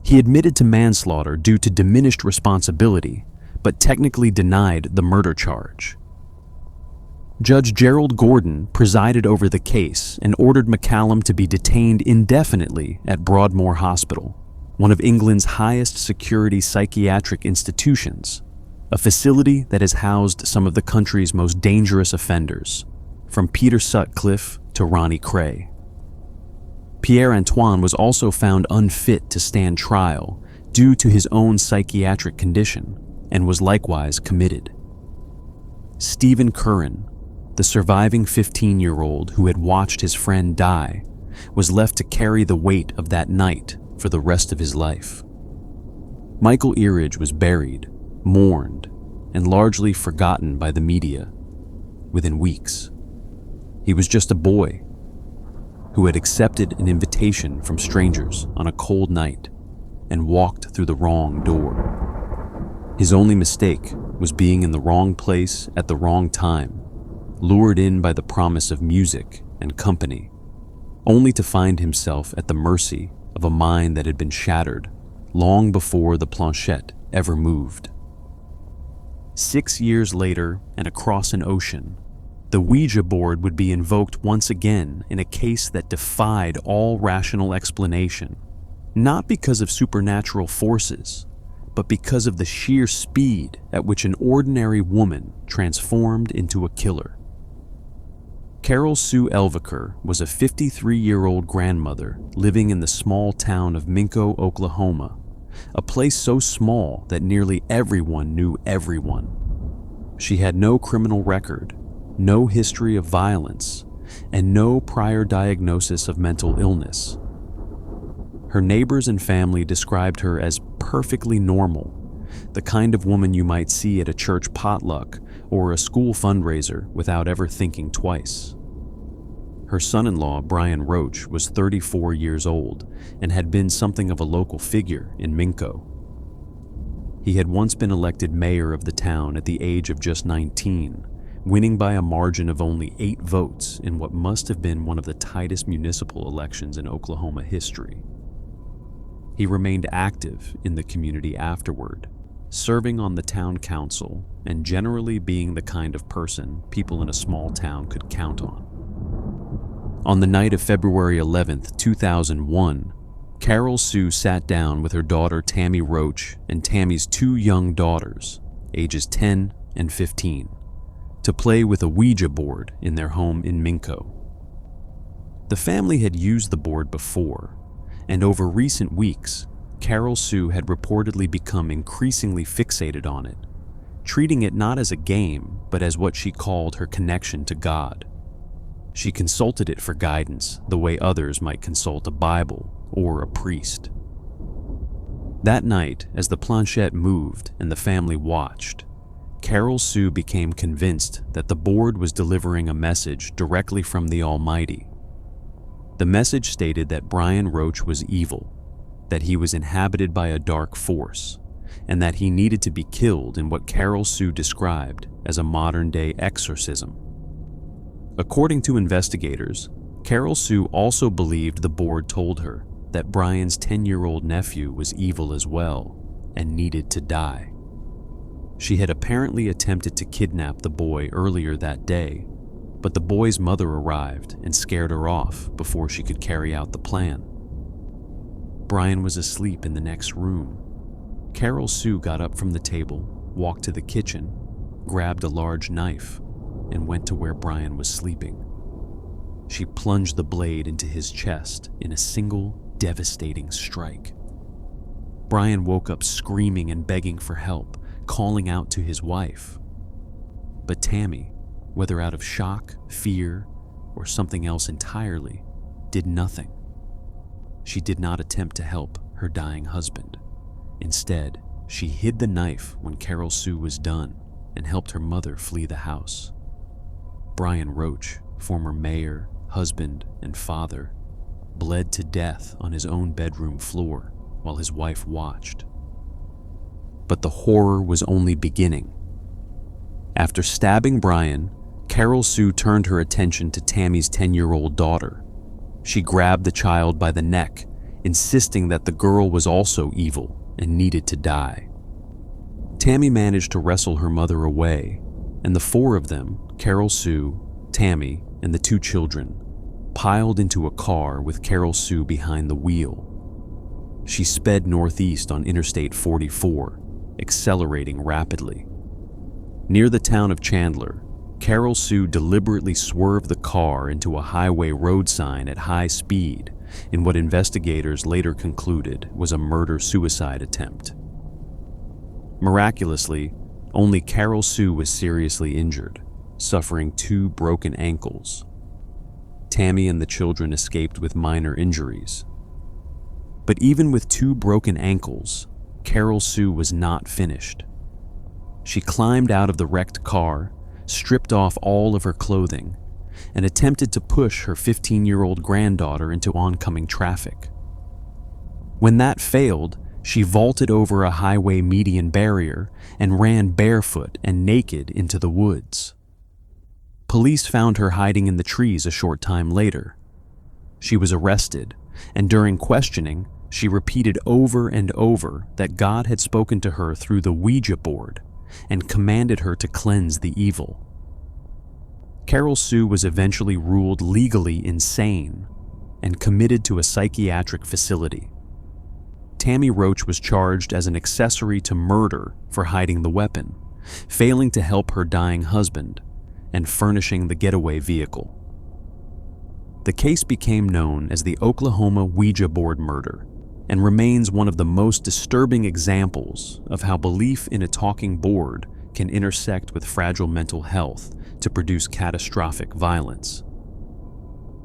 He admitted to manslaughter due to diminished responsibility, but technically denied the murder charge. Judge Gerald Gordon presided over the case and ordered McCallum to be detained indefinitely at Broadmoor Hospital, one of England's highest security psychiatric institutions, a facility that has housed some of the country's most dangerous offenders, from Peter Sutcliffe to Ronnie Cray. Pierre Antoine was also found unfit to stand trial due to his own psychiatric condition and was likewise committed. Stephen Curran, the surviving 15-year-old who had watched his friend die, was left to carry the weight of that night for the rest of his life. Michael Eridge was buried, mourned, and largely forgotten by the media within weeks. He was just a boy who had accepted an invitation from strangers on a cold night and walked through the wrong door. His only mistake was being in the wrong place at the wrong time, lured in by the promise of music and company, only to find himself at the mercy of a mind that had been shattered long before the planchette ever moved. 6 years later, and across an ocean, the Ouija board would be invoked once again in a case that defied all rational explanation, not because of supernatural forces, but because of the sheer speed at which an ordinary woman transformed into a killer. Carol Sue Elviker was a 53-year-old grandmother living in the small town of Minco, Oklahoma, a place so small that nearly everyone knew everyone. She had no criminal record, no history of violence, and no prior diagnosis of mental illness. Her neighbors and family described her as perfectly normal, the kind of woman you might see at a church potluck or a school fundraiser without ever thinking twice. Her son-in-law, Brian Roach, was 34 years old and had been something of a local figure in Minco. He had once been elected mayor of the town at the age of just 19, winning by a margin of only 8 votes in what must have been one of the tightest municipal elections in Oklahoma history. He remained active in the community afterward, serving on the town council and generally being the kind of person people in a small town could count on. On the night of February 11th, 2001, Carol Sue sat down with her daughter Tammy Roach and Tammy's two young daughters, ages 10 and 15, to play with a Ouija board in their home in Minco. The family had used the board before, and over recent weeks, Carol Sue had reportedly become increasingly fixated on it, treating it not as a game, but as what she called her connection to God. She consulted it for guidance the way others might consult a Bible or a priest. That night, as the planchette moved and the family watched, Carol Sue became convinced that the board was delivering a message directly from the Almighty. The message stated that Brian Roach was evil, that he was inhabited by a dark force, and that he needed to be killed in what Carol Sue described as a modern-day exorcism. According to investigators, Carol Sue also believed the board told her that Brian's 10-year-old nephew was evil as well and needed to die. She had apparently attempted to kidnap the boy earlier that day, but the boy's mother arrived and scared her off before she could carry out the plan. Brian was asleep in the next room. Carol Sue got up from the table, walked to the kitchen, grabbed a large knife, and went to where Brian was sleeping. She plunged the blade into his chest in a single, devastating strike. Brian woke up screaming and begging for help, calling out to his wife. But Tammy, whether out of shock, fear, or something else entirely, did nothing. She did not attempt to help her dying husband. Instead, she hid the knife when Carol Sue was done and helped her mother flee the house. Brian Roach, former mayor, husband, and father, bled to death on his own bedroom floor while his wife watched. But the horror was only beginning. After stabbing Brian, Carol Sue turned her attention to Tammy's 10-year-old daughter. She grabbed the child by the neck, insisting that the girl was also evil and needed to die. Tammy managed to wrestle her mother away, and the four of them, Carol Sue, Tammy, and the two children, piled into a car with Carol Sue behind the wheel. She sped northeast on Interstate 44, accelerating rapidly. Near the town of Chandler, Carol Sue deliberately swerved the car into a highway road sign at high speed in what investigators later concluded was a murder-suicide attempt. Miraculously, only Carol Sue was seriously injured, suffering 2 broken ankles. Tammy and the children escaped with minor injuries. But even with 2 broken ankles, Carol Sue was not finished. She climbed out of the wrecked car, stripped off all of her clothing, and attempted to push her 15-year-old granddaughter into oncoming traffic. When that failed, she vaulted over a highway median barrier and ran barefoot and naked into the woods. Police found her hiding in the trees a short time later. She was arrested, and during questioning, she repeated over and over that God had spoken to her through the Ouija board and commanded her to cleanse the evil. Carol Sue was eventually ruled legally insane and committed to a psychiatric facility. Tammy Roach was charged as an accessory to murder for hiding the weapon, failing to help her dying husband, and furnishing the getaway vehicle. The case became known as the Oklahoma Ouija board murder and remains one of the most disturbing examples of how belief in a talking board can intersect with fragile mental health to produce catastrophic violence.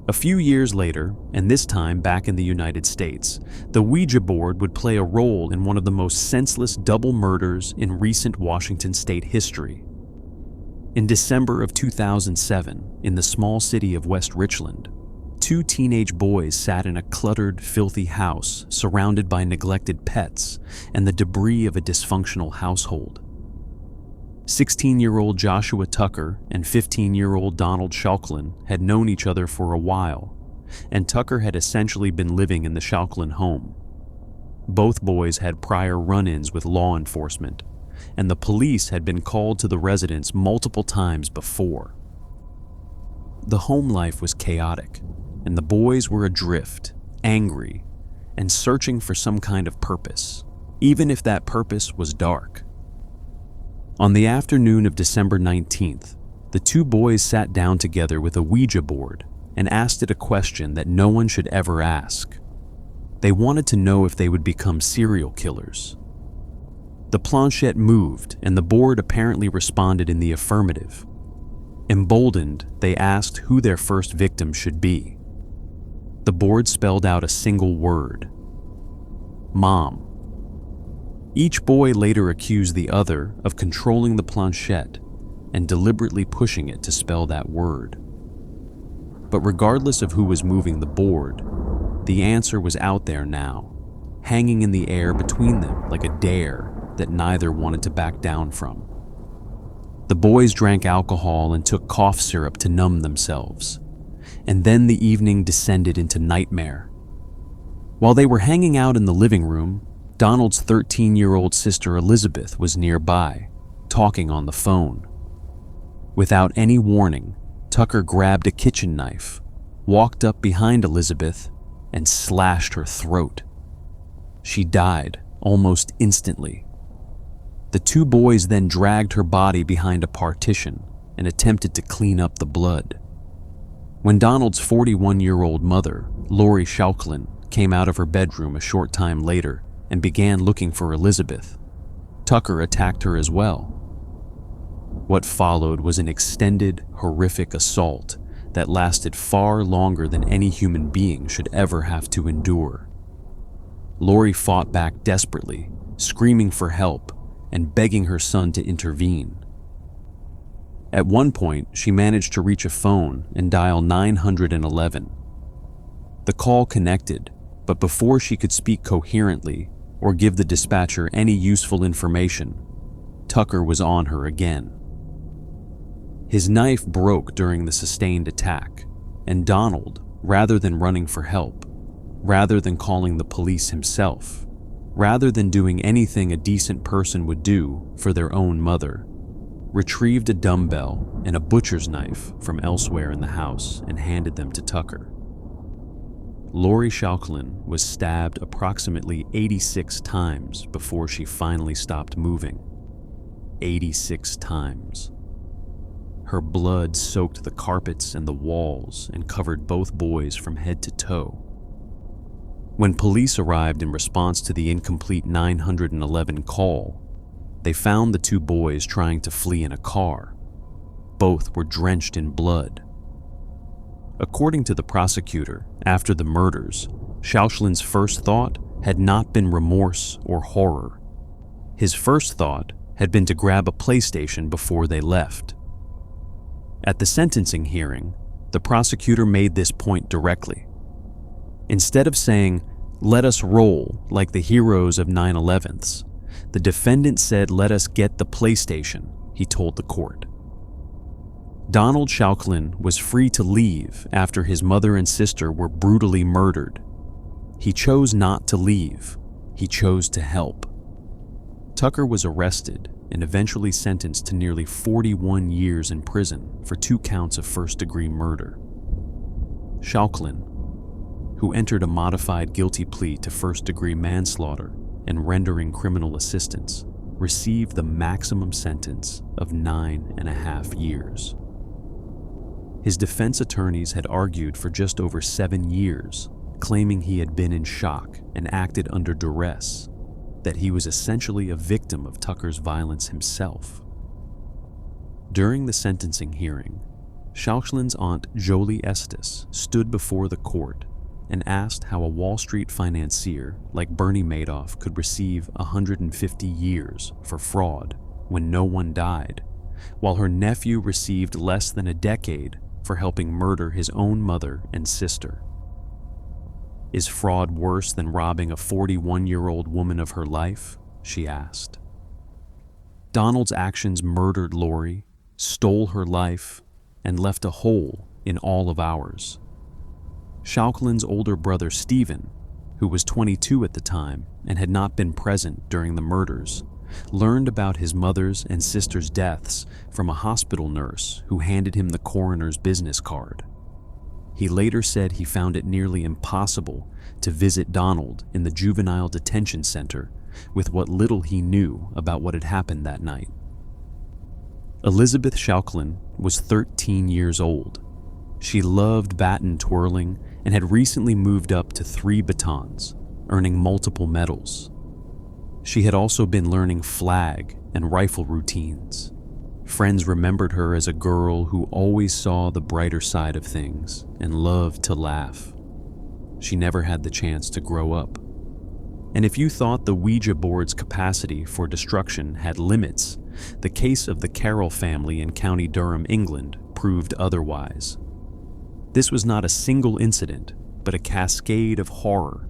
A few years later, and this time back in the United States, the Ouija board would play a role in one of the most senseless double murders in recent Washington state history. In December of 2007, in the small city of West Richland, 2 teenage boys sat in a cluttered, filthy house surrounded by neglected pets and the debris of a dysfunctional household. 16-year-old Joshua Tucker and 15-year-old Donald Shalklin had known each other for a while, and Tucker had essentially been living in the Shalklin home. Both boys had prior run-ins with law enforcement, and the police had been called to the residence multiple times before. The home life was chaotic, and the boys were adrift, angry, and searching for some kind of purpose, even if that purpose was dark. On the afternoon of December 19th, the two boys sat down together with a Ouija board and asked it a question that no one should ever ask. They wanted to know if they would become serial killers. The planchette moved, and the board apparently responded in the affirmative. Emboldened, they asked who their first victim should be. The board spelled out a single word: Mom. Each boy later accused the other of controlling the planchette and deliberately pushing it to spell that word. But regardless of who was moving the board, the answer was out there now, hanging in the air between them like a dare that neither wanted to back down from. The boys drank alcohol and took cough syrup to numb themselves, and then the evening descended into nightmare. While they were hanging out in the living room, Donald's 13-year-old sister Elizabeth was nearby, talking on the phone. Without any warning, Tucker grabbed a kitchen knife, walked up behind Elizabeth, and slashed her throat. She died almost instantly. The two boys then dragged her body behind a partition and attempted to clean up the blood. When Donald's 41-year-old mother, Lori Schauklin, came out of her bedroom a short time later and began looking for Elizabeth, Tucker attacked her as well. What followed was an extended, horrific assault that lasted far longer than any human being should ever have to endure. Lori fought back desperately, screaming for help and begging her son to intervene. At one point, she managed to reach a phone and dial 911. The call connected, but before she could speak coherently or give the dispatcher any useful information, Tucker was on her again. His knife broke during the sustained attack, and Donald, rather than running for help, rather than calling the police himself, rather than doing anything a decent person would do for their own mother, retrieved a dumbbell and a butcher's knife from elsewhere in the house and handed them to Tucker. Lori Schauklin was stabbed approximately 86 times before she finally stopped moving. 86 times. Her blood soaked the carpets and the walls and covered both boys from head to toe. When police arrived in response to the incomplete 911 call, they found the two boys trying to flee in a car. Both were drenched in blood. According to the prosecutor, after the murders, Schauchlin's first thought had not been remorse or horror. His first thought had been to grab a PlayStation before they left. At the sentencing hearing, the prosecutor made this point directly. Instead of saying, "Let us roll like the heroes of 9/11s," the defendant said, "Let us get the PlayStation," he told the court. Donald Schauklin was free to leave after his mother and sister were brutally murdered. He chose not to leave. He chose to help. Tucker was arrested and eventually sentenced to nearly 41 years in prison for 2 counts of first-degree murder. Schauklin, who entered a modified guilty plea to first-degree manslaughter and rendering criminal assistance, received the maximum sentence of 9.5 years. His defense attorneys had argued for just over 7 years, claiming he had been in shock and acted under duress, that he was essentially a victim of Tucker's violence himself. During the sentencing hearing, Schauchlin's aunt Jolie Estes stood before the court and asked how a Wall Street financier like Bernie Madoff could receive 150 years for fraud when no one died, while her nephew received less than a decade for helping murder his own mother and sister. "Is fraud worse than robbing a 41-year-old woman of her life?" she asked. Donald's actions murdered Lori, stole her life, and left a hole in all of ours. Schauchlin's older brother Stephen, who was 22 at the time and had not been present during the murders, learned about his mother's and sister's deaths from a hospital nurse who handed him the coroner's business card. He later said he found it nearly impossible to visit Donald in the juvenile detention center with what little he knew about what had happened that night. Elizabeth Schauklin was 13 years old. She loved baton twirling and had recently moved up to 3 batons, earning multiple medals. She had also been learning flag and rifle routines. Friends remembered her as a girl who always saw the brighter side of things and loved to laugh. She never had the chance to grow up. And if you thought the Ouija board's capacity for destruction had limits, the case of the Carroll family in County Durham, England, proved otherwise. This was not a single incident, but a cascade of horror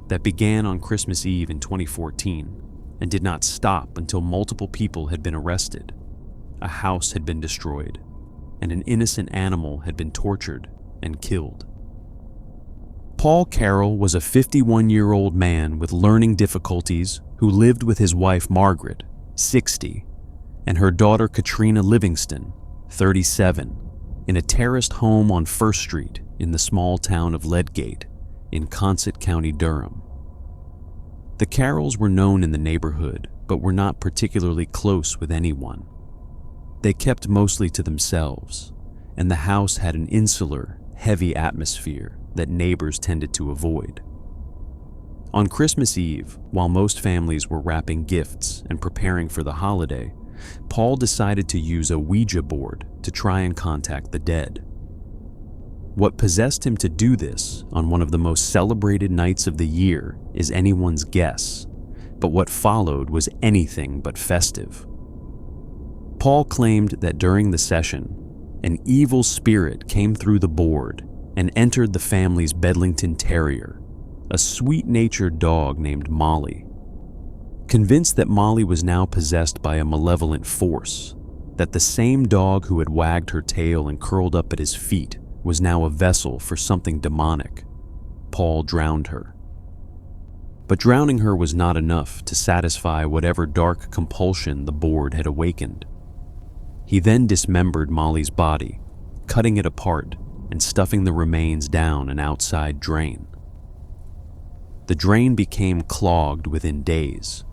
that began on Christmas Eve in 2014 and did not stop until multiple people had been arrested, a house had been destroyed, and an innocent animal had been tortured and killed. Paul Carroll was a 51-year-old man with learning difficulties who lived with his wife Margaret, 60, and her daughter Katrina Livingston, 37, in a terraced home on First Street in the small town of Ledgate in Consett County, Durham. The Carrolls were known in the neighborhood, but were not particularly close with anyone. They kept mostly to themselves, and the house had an insular, heavy atmosphere that neighbors tended to avoid. On Christmas Eve, while most families were wrapping gifts and preparing for the holiday, Paul decided to use a Ouija board to try and contact the dead. What possessed him to do this on one of the most celebrated nights of the year is anyone's guess, but what followed was anything but festive. Paul claimed that during the session, an evil spirit came through the board and entered the family's Bedlington Terrier, a sweet-natured dog named Molly. Convinced that Molly was now possessed by a malevolent force, that the same dog who had wagged her tail and curled up at his feet was now a vessel for something demonic, Paul drowned her. But drowning her was not enough to satisfy whatever dark compulsion the board had awakened. He then dismembered Molly's body, cutting it apart and stuffing the remains down an outside drain. The drain became clogged within days,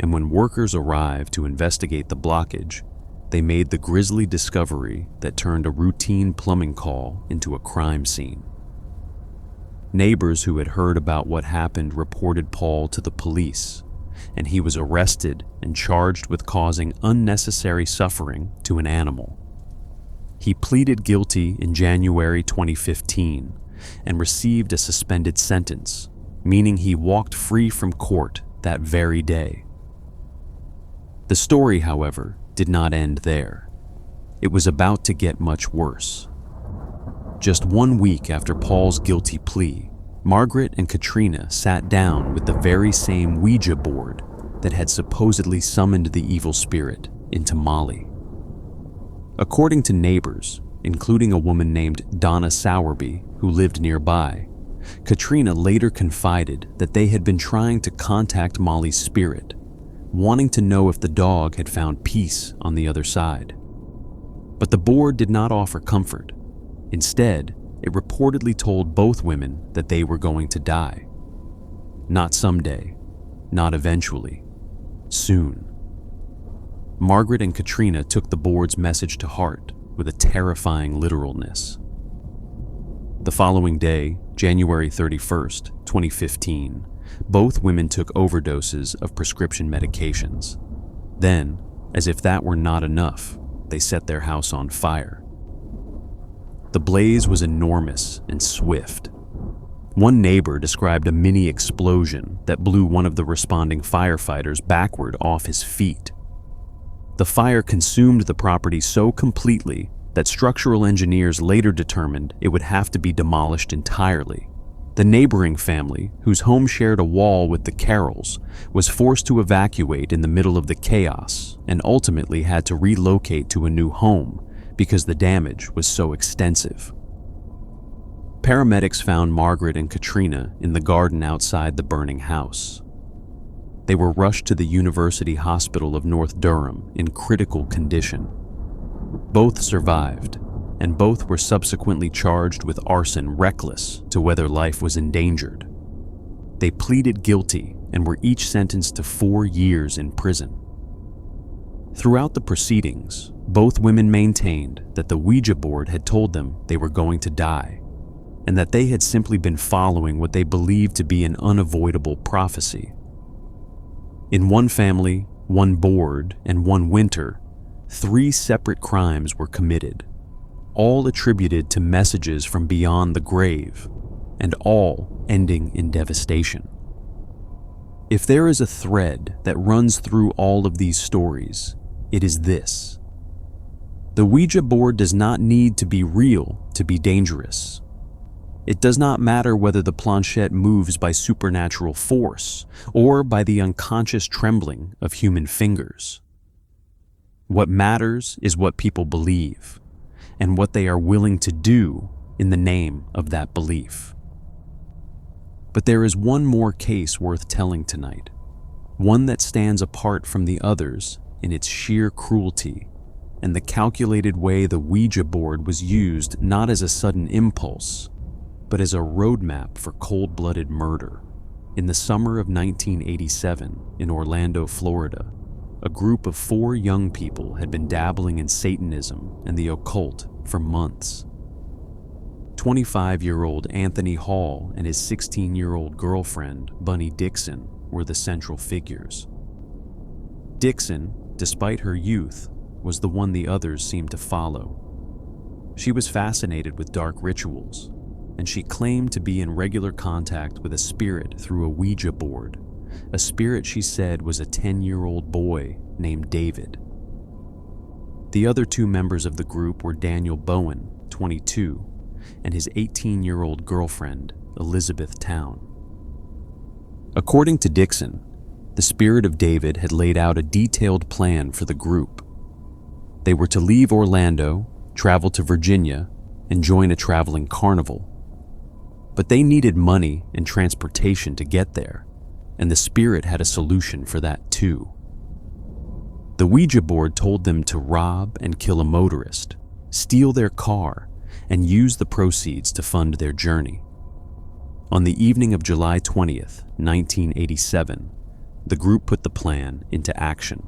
and when workers arrived to investigate the blockage, they made the grisly discovery that turned a routine plumbing call into a crime scene. Neighbors who had heard about what happened reported Paul to the police, and he was arrested and charged with causing unnecessary suffering to an animal. He pleaded guilty in January 2015 and received a suspended sentence, meaning he walked free from court that very day. The story, however, did not end there. It was about to get much worse. Just 1 week after Paul's guilty plea, Margaret and Katrina sat down with the very same Ouija board that had supposedly summoned the evil spirit into Molly. According to neighbors, including a woman named Donna Sowerby who lived nearby, Katrina later confided that they had been trying to contact Molly's spirit, wanting to know if the dog had found peace on the other side. But the board did not offer comfort. Instead, it reportedly told both women that they were going to die. Not someday, not eventually, soon. Margaret and Katrina took the board's message to heart with a terrifying literalness. The following day, January 31st, 2015, both women took overdoses of prescription medications. Then, as if that were not enough, they set their house on fire. The blaze was enormous and swift. One neighbor described a mini explosion that blew one of the responding firefighters backward off his feet. The fire consumed the property so completely that structural engineers later determined it would have to be demolished entirely. The neighboring family, whose home shared a wall with the Carrolls, was forced to evacuate in the middle of the chaos and ultimately had to relocate to a new home because the damage was so extensive. Paramedics found Margaret and Katrina in the garden outside the burning house. They were rushed to the University Hospital of North Durham in critical condition. Both survived, and both were subsequently charged with arson reckless to whether life was endangered. They pleaded guilty and were each sentenced to 4 years in prison. Throughout the proceedings, both women maintained that the Ouija board had told them they were going to die, and that they had simply been following what they believed to be an unavoidable prophecy. In one family, one board, and one winter, 3 separate crimes were committed, all attributed to messages from beyond the grave, and all ending in devastation. If there is a thread that runs through all of these stories, it is this: the Ouija board does not need to be real to be dangerous. It does not matter whether the planchette moves by supernatural force or by the unconscious trembling of human fingers. What matters is what people believe and what they are willing to do in the name of that belief. But there is one more case worth telling tonight, one that stands apart from the others in its sheer cruelty and the calculated way the Ouija board was used not as a sudden impulse, but as a roadmap for cold-blooded murder. In the summer of 1987, in Orlando, Florida, a group of 4 young people had been dabbling in Satanism and the occult for months. 25-year-old Anthony Hall and his 16-year-old girlfriend, Bunny Dixon, were the central figures. Dixon, despite her youth, was the one the others seemed to follow. She was fascinated with dark rituals, and she claimed to be in regular contact with a spirit through a Ouija board, a spirit she said was a 10-year-old boy named David. The other 2 members of the group were Daniel Bowen, 22, and his 18-year-old girlfriend, Elizabeth Town. According to Dixon, the spirit of David had laid out a detailed plan for the group. They were to leave Orlando, travel to Virginia, and join a traveling carnival. But they needed money and transportation to get there, and the spirit had a solution for that too. The Ouija board told them to rob and kill a motorist, steal their car, and use the proceeds to fund their journey. On the evening of July 20th, 1987, the group put the plan into action.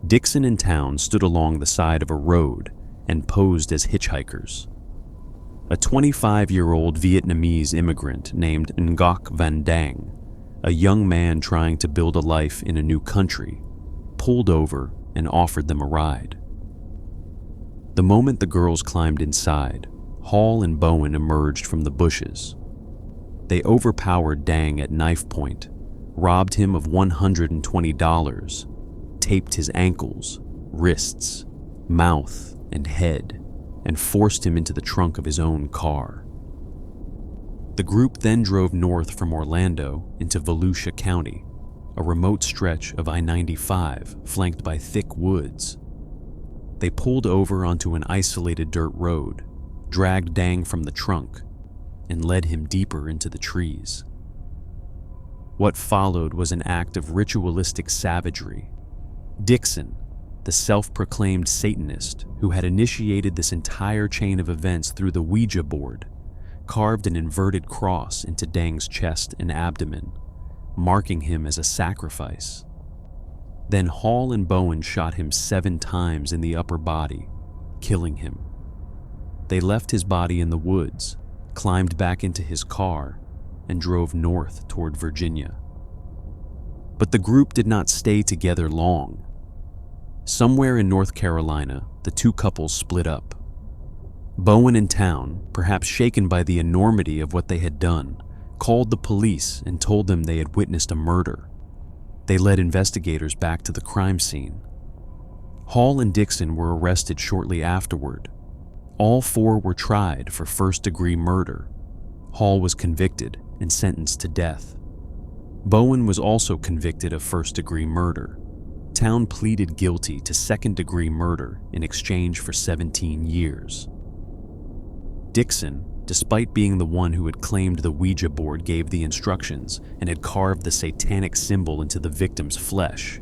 Dixon and Town stood along the side of a road and posed as hitchhikers. A 25-year-old Vietnamese immigrant named Ngoc Van Dang, a young man trying to build a life in a new country, pulled over and offered them a ride. The moment the girls climbed inside, Hall and Bowen emerged from the bushes. They overpowered Dang at knife point, robbed him of $120, taped his ankles, wrists, mouth, and head, and forced him into the trunk of his own car. The group then drove north from Orlando into Volusia County, a remote stretch of I-95 flanked by thick woods. They pulled over onto an isolated dirt road, dragged Dang from the trunk, and led him deeper into the trees. What followed was an act of ritualistic savagery. Dixon, the self-proclaimed Satanist who had initiated this entire chain of events through the Ouija board, carved an inverted cross into Dang's chest and abdomen, marking him as a sacrifice. Then Hall and Bowen shot him 7 times in the upper body, killing him. They left his body in the woods, climbed back into his car, and drove north toward Virginia. But the group did not stay together long. Somewhere in North Carolina, the 2 couples split up. Bowen and Town, perhaps shaken by the enormity of what they had done, called the police and told them they had witnessed a murder. They led investigators back to the crime scene. Hall and Dixon were arrested shortly afterward. All 4 were tried for first-degree murder. Hall was convicted and sentenced to death. Bowen was also convicted of first-degree murder. Town pleaded guilty to second-degree murder in exchange for 17 years. Dixon, despite being the one who had claimed the Ouija board gave the instructions and had carved the satanic symbol into the victim's flesh,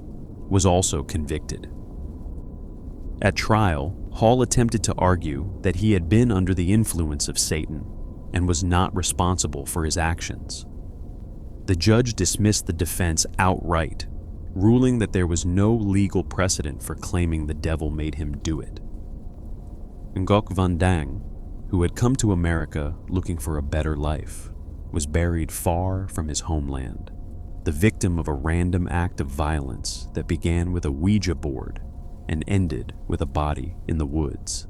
was also convicted. At trial, Hall attempted to argue that he had been under the influence of Satan and was not responsible for his actions. The judge dismissed the defense outright, ruling that there was no legal precedent for claiming the devil made him do it. Ngoc Van Dang, who had come to America looking for a better life, was buried far from his homeland, the victim of a random act of violence that began with a Ouija board and ended with a body in the woods.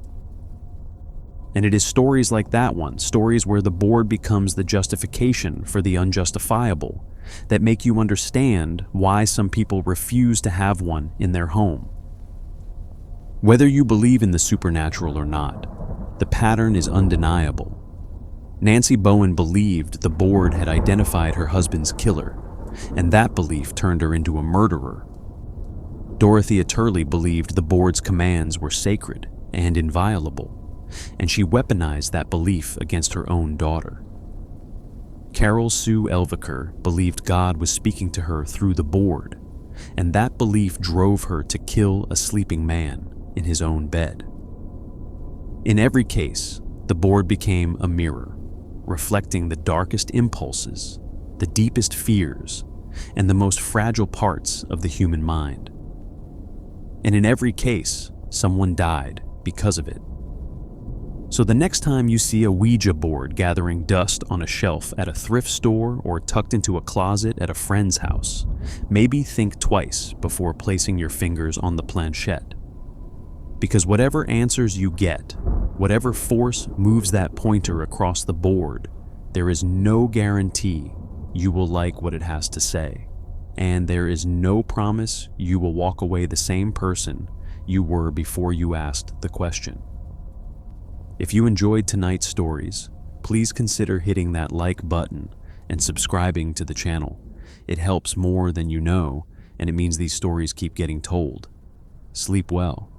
And it is stories like that one, stories where the board becomes the justification for the unjustifiable, that make you understand why some people refuse to have one in their home. Whether you believe in the supernatural or not, the pattern is undeniable. Nancy Bowen believed the board had identified her husband's killer, and that belief turned her into a murderer. Dorothea Turley believed the board's commands were sacred and inviolable, and she weaponized that belief against her own daughter. Carol Sue Elviker believed God was speaking to her through the board, and that belief drove her to kill a sleeping man in his own bed. In every case, the board became a mirror, reflecting the darkest impulses, the deepest fears, and the most fragile parts of the human mind. And in every case, someone died because of it. So the next time you see a Ouija board gathering dust on a shelf at a thrift store or tucked into a closet at a friend's house, maybe think twice before placing your fingers on the planchette. Because whatever answers you get, whatever force moves that pointer across the board, there is no guarantee you will like what it has to say, and there is no promise you will walk away the same person you were before you asked the question. If you enjoyed tonight's stories, please consider hitting that like button and subscribing to the channel. It helps more than you know, and it means these stories keep getting told. Sleep well.